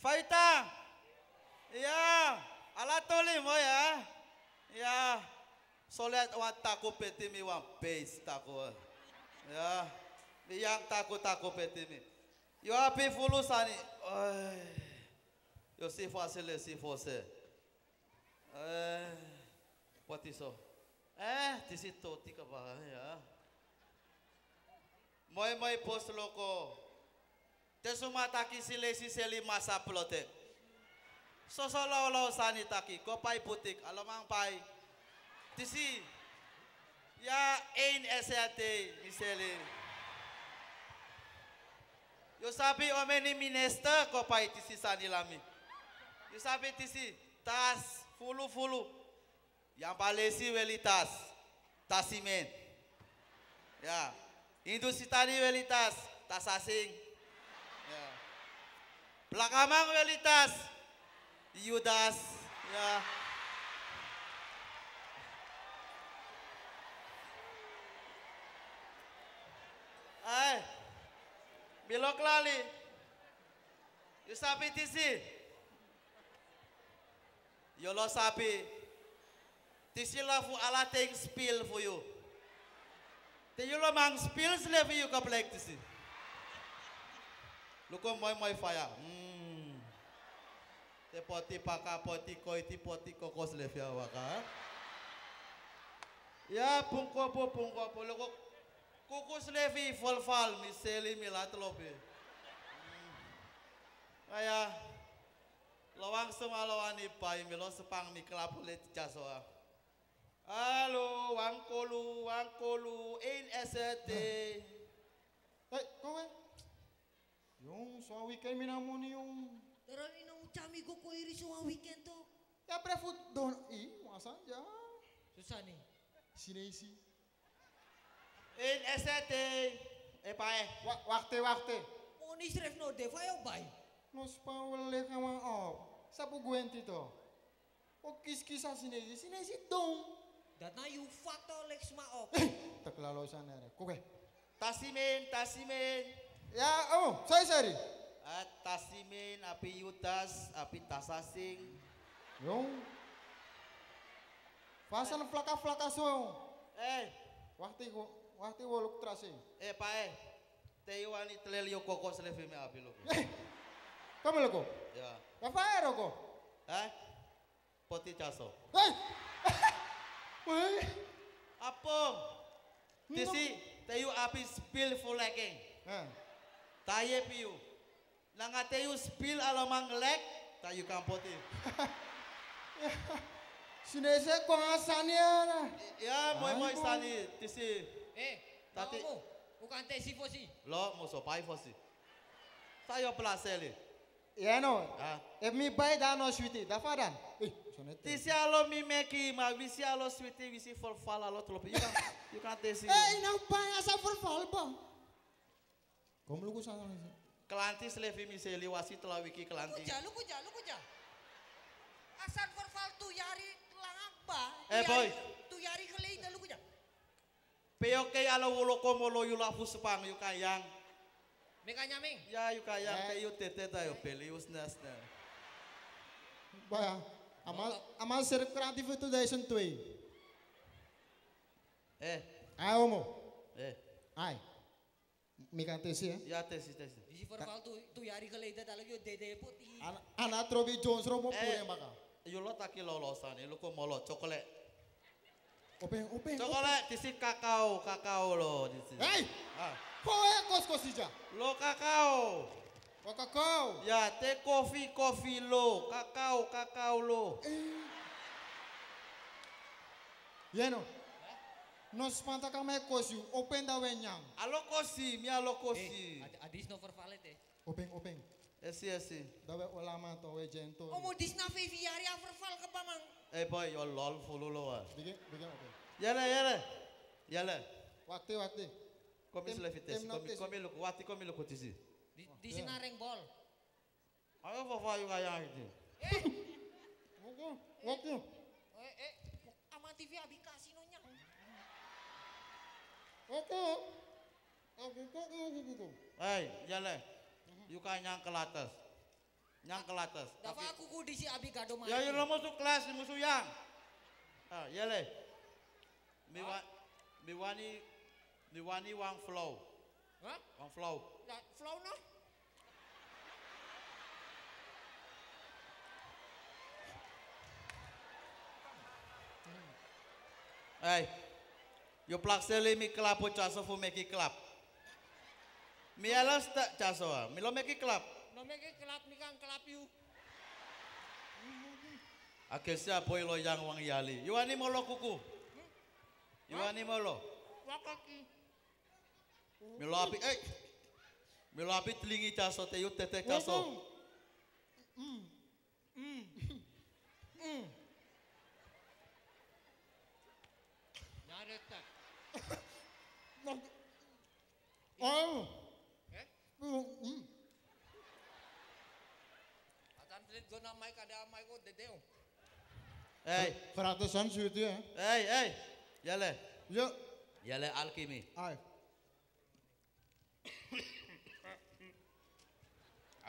Faita. Iya. Ala toli mo ya. Iya. Solet wan taku peti mi wan base taku. Ya. Yang taku peti mi. Yo api fulu sani. Yo si fasile si fose. Potiso. Di situ tika ba ya. Moy post loko. Te sumataki sile si seli masa plote. Sosolo sani taki ko pai putik alamang pai. Tisi ya ein SAT miseli. Yo sabi omeni minister ko pai tisi sani lami. Yo sabi tisi tas fulu. Yang palesi welitas tasimen. Ya. Industri tani welitas tas asing. Ya. Belakamang welitas Yudas. Ya. Bilok lali. You sabi tisi. Yolo sabi. Tisi lafu ala ting spill for you. Te yulo mang spills le for you kaplek tisi. Luko moy fire. Te poti paka poti koiti poti kokos le fia waka. Ya pungko luko kukus levi fal miseli milatlope. Kaya lawang semalawani pai milo sepang mi kelapulet jasoa. Halo wangkolu in ST. Kowe. Yung so weekend minamoni yung. Pero inong chami ko iri so weekend to. Ya prefut don masa ya. Susani. Sinesi. In ST. Pae. Waktu. Monis ref no de fayo bay. Nos pawale kama Sapu gwenti to. O kis-kisa sinesi dong. Data you fakto lex maok. Taklalo sana re. Kowe. Tasimen. Ya, sorry. Tasimen, api yutas, api tasasing. Yung. Fasan flaka so. Waktu woluk trasing. Pae. Teiwani telelio kokos levi me api lo. Kamu loko? Ya. Rafael ko. Poti caso. Weh. Apa? Tisi, tayu api spill full legging. Taye piu. Nanga tayu spill alamang leg, tayu kampoti. Sinese ko asani ya. Ya, moy sani tisi. Tati. Bukan tesi fosi. Lo muso pai fosi. Tayo plaseli. Ya no. Mi bay dano switi, dafadan. Tisi alo mi meki ma visi alo switi visi for fala lo tropi. You can tesi. Nang bay asa for fal ba. Kamu lu sana. Kelantis levi miseli wasi telah wiki kelantis. Luku ja. Asan for fal tu yari langaba. Boy. Tu yari kelei na luku ja. Peoke alo wulo komolo yulafu sepang yukayang. Meka nyaming. Ya yukayang kayu tete tayo pelius nasna. Baya, amal serip kreatif itu dari sentui. Ayo mo. Ay. Mika tesi ya. Ya tesi. Bisi for fal tu yari kelei da talagyo dede poti. Anak Trobi Jones romo pure maka. Yulo taki lolosan, lu ko molo coklat. Openg. Coklat tisi kakao lo tisi. Hey! Kowe kos ija. Lo kakao. Kakao. Ya te kopi lo, kakao lo. Ya no. Nos panta kame kosi, open da wenyang. Alo kosi. Adis no for falete. Openg. Esi. Dawe ulama to we jento. Omo dis na fe yari for fal ka pamang. Boy, yo lol fulu lo. Bikin openg. Yala. Waktu. Komis levites, komi lu tisi. Di sinareng bol. Ayo fafa yung kaya itu. Waktu. Ama TV abi kasino nya. Aku. Yala. Yung kanya ke atas. Nyang kelatas. Dapat aku ku di si abi gado main. Ya lo masuk kelas di musuh yang. Ah, ya le. Miwani wang flow. Hah? Wang flow. Nah, flow no? Hey, you plak seli mi klapo chaso fu meki klap. Mi alas tak chaso, mi lo meki klap. No meke kelap nikang kelap you. Akesya boy lo yang wang yali. Yuani molo kuku. Yuani molo. Wakaki. Milo api, milo api telingi chaso te yu tete chaso. Nyaretak. Oh. Eh? Atan tlit go na mic ada mic ko dedeo. Hey, Keratusan sudah ya. hey, yale. Yuk. Yale alkimi. Ay.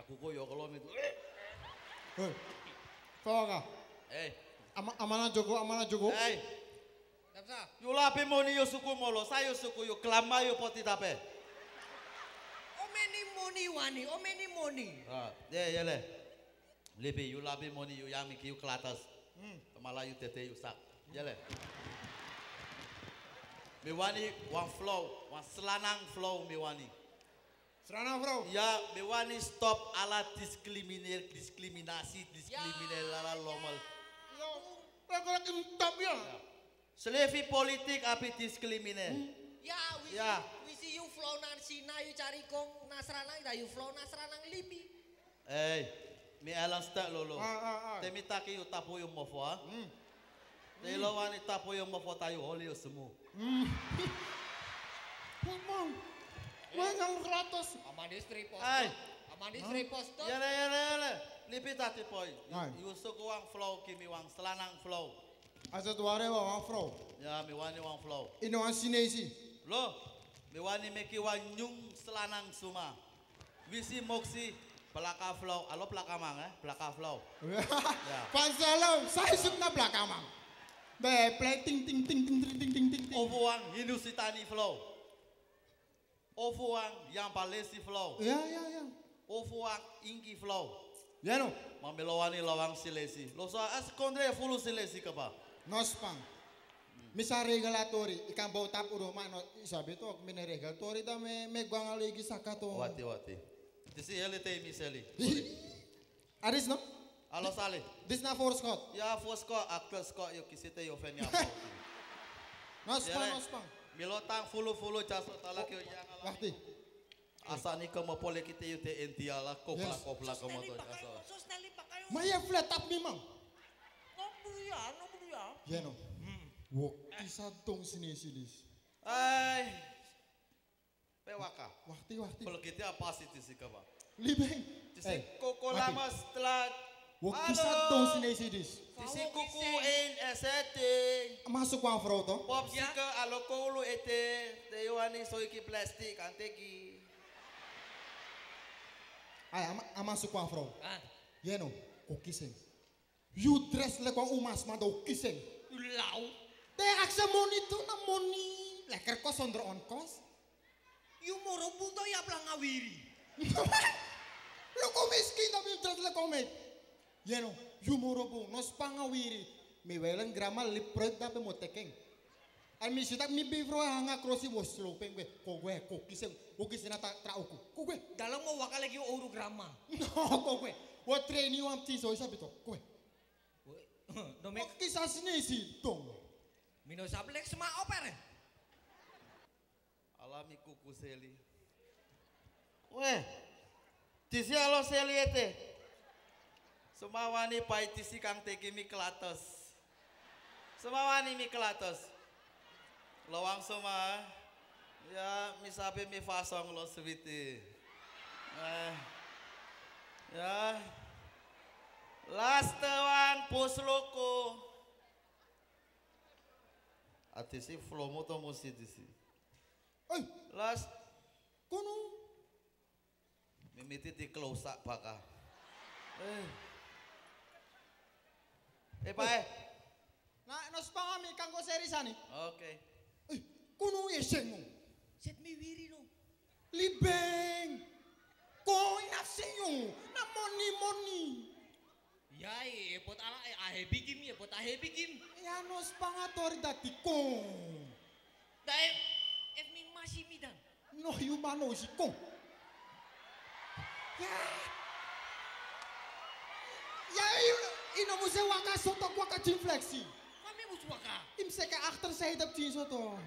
Aku ko yo kolom itu. Hei. Kau kah? Hey, Amanah Joko. hey. Tapsa. Yo lapi moni yo suku molo, sayo suku yo klama yo poti tape. Omeni moni. Ah, yale. Lepi yo lapi moni yo yami ki yo klatas. Mala yo tete yo sak. Yale. Miwani wan flow, wan selanang flow miwani. Serana bro. Ya, miwani stop ala diskriminasi ala lomal. Yo. Kalau intap ya. Selevi politik api diskriminer. Ya, wisi you flow nan Sina you cari kong Nasranang da you flow Nasranang libi. Mi alas tak lolo. Temi taki yo tapo yo mofo ah. Telo wani tapo yo mofo tayo holi yo semu. Ngomong. Wangang keratus. Amandistri posto. Ay. Amandistri posto. Yale. Lipi tati poi. Ay. Yu suku wang flow kimi wang selanang flow. Asa tuare wa afro. Ya, mi wani wang flow. Ino an sinesi. Lo, mi wani meki wang nyung selanang suma. Visi moksi pelaka flow. Alo pelaka mang pelaka flow. Pansalo, saya suka belakang. Be play ting. Ofu wang hinusitani flow. Ofu wang yang palesi flow. Ya. Ofu wang ingi flow. Ya no. Mamilowani lawang silesi. Lo so as kondre fulu silesi kapa. Nospang. Misa regalatori ikan bau tap udah mana isabi to mine regalatori da me guang lagi sakato. Wati. Disi hele te miseli. Aris no? Alo sale. This na for Scott. Ya fosko akkel sko yo kisite yo fenya po. Nospang. Milotang fulu jaso talak yo yang alami. Wakti. Asani kamo pole kite yo te entiala kopla kamo to jaso. Sos nali pa kayo. Maya flat up memang. No buluya. Ya no. Wok isa tong sini. Ay. Pewaka. Wakti. Kalau kita apa sih tisi kaba? Libeng. Tisi koko lama setelah. Wok isa tong sini. Tisi kuku NST. Masuk wang fro to. Pop sika alo kolo ete. Teyuani soiki plastik anteki. Ay masuk wang fro. Ah, Ya no. Kokiseng. You dress like wang umas mado kiseng. ulau. Te aksa moni to na moni. Leker kos ondro on kos. You moro bunto ya plang ngawiri. Lo komiskin tapi dress like komet. Ya no. You moro bu nos pangawiri. Mi welen grama liprek tapi mo tekeng. Ay mi sitak mi bifro hanga krosi was slopeng be. Kokiseng na tra uku. Kowe. Dalam mo waka lagi ouro grama. No kowe. Wa train you am tiso isabi to. Kowe. Domek Kisah sini si dong. mino sablek sema oper. Alami kuku seli. Weh. Tisi alo seli ete. Semawani pai tisi kang teki mi kelatos. Semawani mi kelatos. Lawang sema. Ya misape mi fasong lo switi. Ya. Last one pusloko. Atisi flow moto musi disi. Ay, Last kono. mimiti di close up baka. Pak. Nah, nos pangami kanggo serisani. Oke. Kuno yeseng. Set mi wiri no. Libeng. Ko inasinyo. Na moni. Ya pot ala ahe bigim ya pot ahe bigim. Ya nos pangatori dati ko. Da ef ming masih midan. No humano si ko. Ya ino mo sa waka soto kwa ka flexi. Kami muswaka. Imseke achter sa hidap tin soto.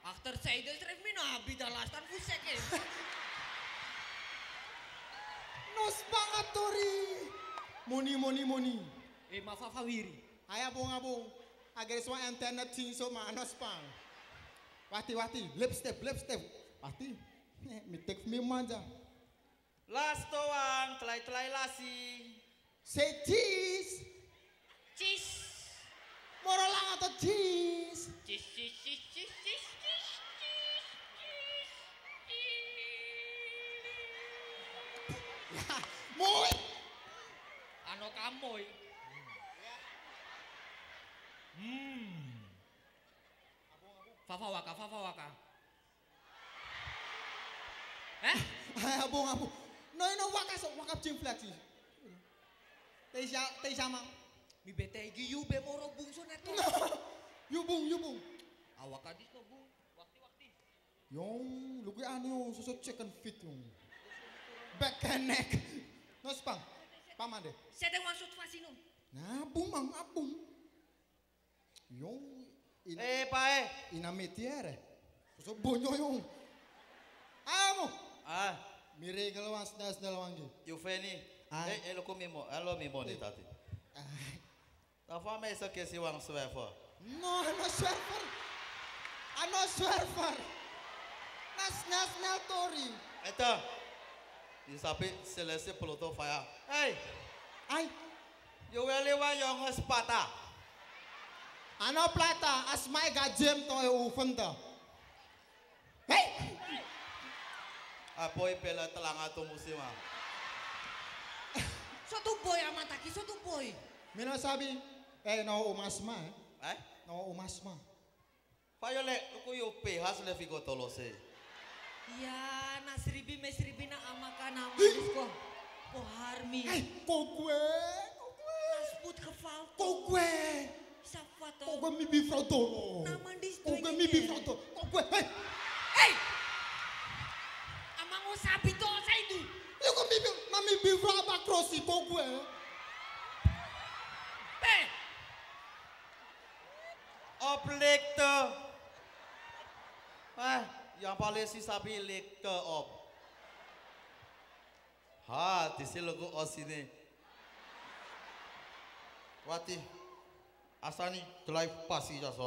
Achter seidel tref mi no abi dalastan fuseke. Nos pangatori. Moni. Mafafa wiri. Ay abong. Agar semua antena tin so manos pang. Wati. Lip step. Wati. Mi tek mi manja. Last one, telai lasi. Say cheese. Cheese. Moro lang atau cheese. Cheese. Moy. Ano kamoy? Fafa waka. Eh? Ay abong. No wakap cing flexi. Tei sama. Mi bete yube moro bungso na to. Yubung. Awak kadis no bung. Wakti. Yung lugi ano susut chicken fit yung. Back and neck. Nos pang. Paman deh. Sete wansut fasino. Nah, abung. Yung Pak. inamitiere. Susut bonyo yung. Amo. Mire galawas das dalawangi. Yufeni. Lo comimo. Alo mimo ni tati. Ta fama essa que se wang swefer. No, ano surfer. Nas tori. Eta. Isapi selese peloto fire. Hey, Ay, you really want yung spata? ano plata as my gajem to ufen to. Hey! Apoy pela telanga to musima. Soto boy amataki, soto boy. Mino sabi, no umasma Eh? No umasma. Fayole, luku yo pehas le figo tolose. Ya, nasribi mesribi na amaka na malis ko. Ko harmi. Ay, kogwe. Nasput ke fal. Kogwe. Safato. Kogwe mi bifrato. Naman dis Kogwe mi bifrato. Kogwe. Hey! Hey! Amang usabi to sa itu. Yo ko mi bifra ba crossi kogwe. Hey! Oplekte. Yang paling si sabi lekte op. Tisi logo osine. Wati. Asani drive pasi jaso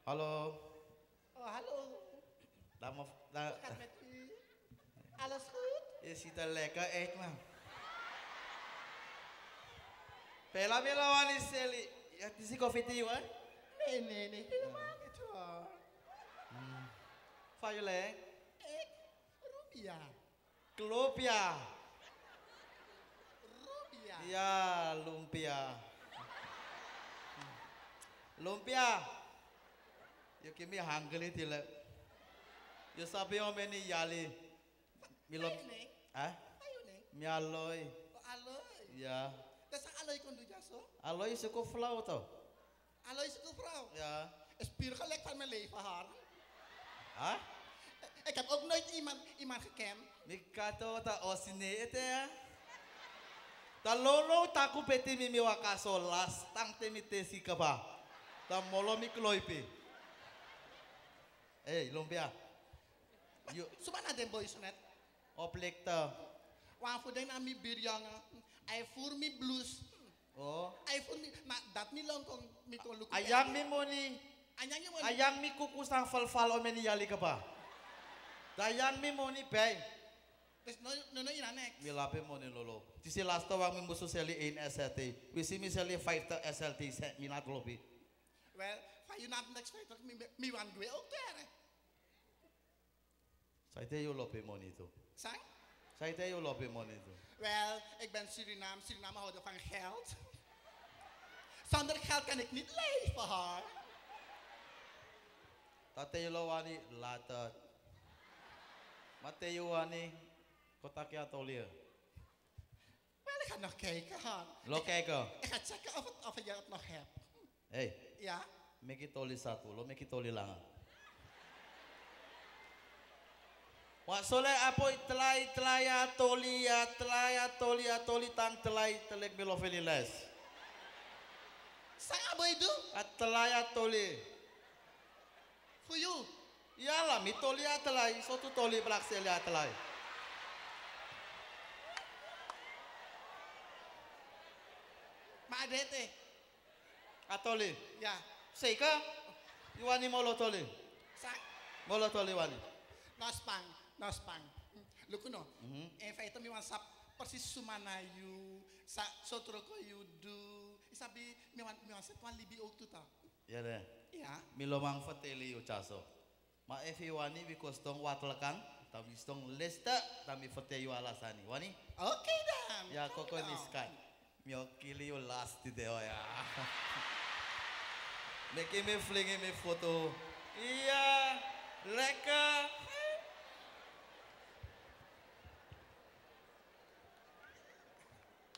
Halo. Oh, halo. Alles goed? Je ziet er lekker uit, man. Pela wani seli. Ya tisi koffie tiu, Nee. Helemaal niet hoor. Fayole. Rubia. Klopia. Rubia. Ya, lumpia. Yo kimi hangli tila. Yo sabi o meni yali. Milom. Ayune. Mialoy. Aloy. Ya. Desa aloy kon jaso. Aloy suko flow to. Aloy se vrouw. Ja. Spier gelijk van mijn leven haar. Ik heb ook nooit iemand gekend. Mikato ta osine ete ya. Ta lolo taku peti mimi wakaso las tang temite si kaba. Ta molo mi kloipi. Lumpia. Yo Sumana den boy net. oplekta. Waar voor den aan mi birjang. Hij voer mi blues. Oh. Hij voer mi dat mi lang kon mi kon luku. Ayang mi moni. Ayang mi kukusang fal o meni yali kaba. Dayang mi moni bay. Dus no inanek. Milape moni lolo. Tisi lasta wang mi musu seli in SLT. Wisi mi seli fighter SLT set minat lobi. Wel, van je naam next fight mi wan gue ook daar. Saite yo lope moni tu. Sang? Zei hij je lobby money toe? Wel, ik ben Suriname. Suriname houden van geld. Zonder geld kan ik niet leven, hoor. Dat hij je wani later. Maar hij je wani kotak ya tolie. Wel, ik ga nog kijken, hoor. Lo kijken. Ik ga checken of je het nog hebt. Hey, Ja? meki toli satu, lo meki toli lang. Wak soleh apoy telaya toli tang telai telek bilo feliles. Sang aboy do? At telaya toli. For you. Yala mi toli telai, sotu toli belak selia telai. Maadete. Atoli. Ja. Seika? Iwani molo toli. Sang. Molo toli wani. Nospang. Luku no. In feite mi wan sap persis sumana you sa sotroko you do. Isabi mi wan set wan libi ook tuta. Ya deh. Ja. Milo mang fateli ucaso. Ma evi wani because tong watlekan, tapi stong lesta, tapi fateyu alasani. Wani? Okay dan. Ya koko niskai. Mio kili you last di deo ya. Make me fling me foto. Iya, lekker.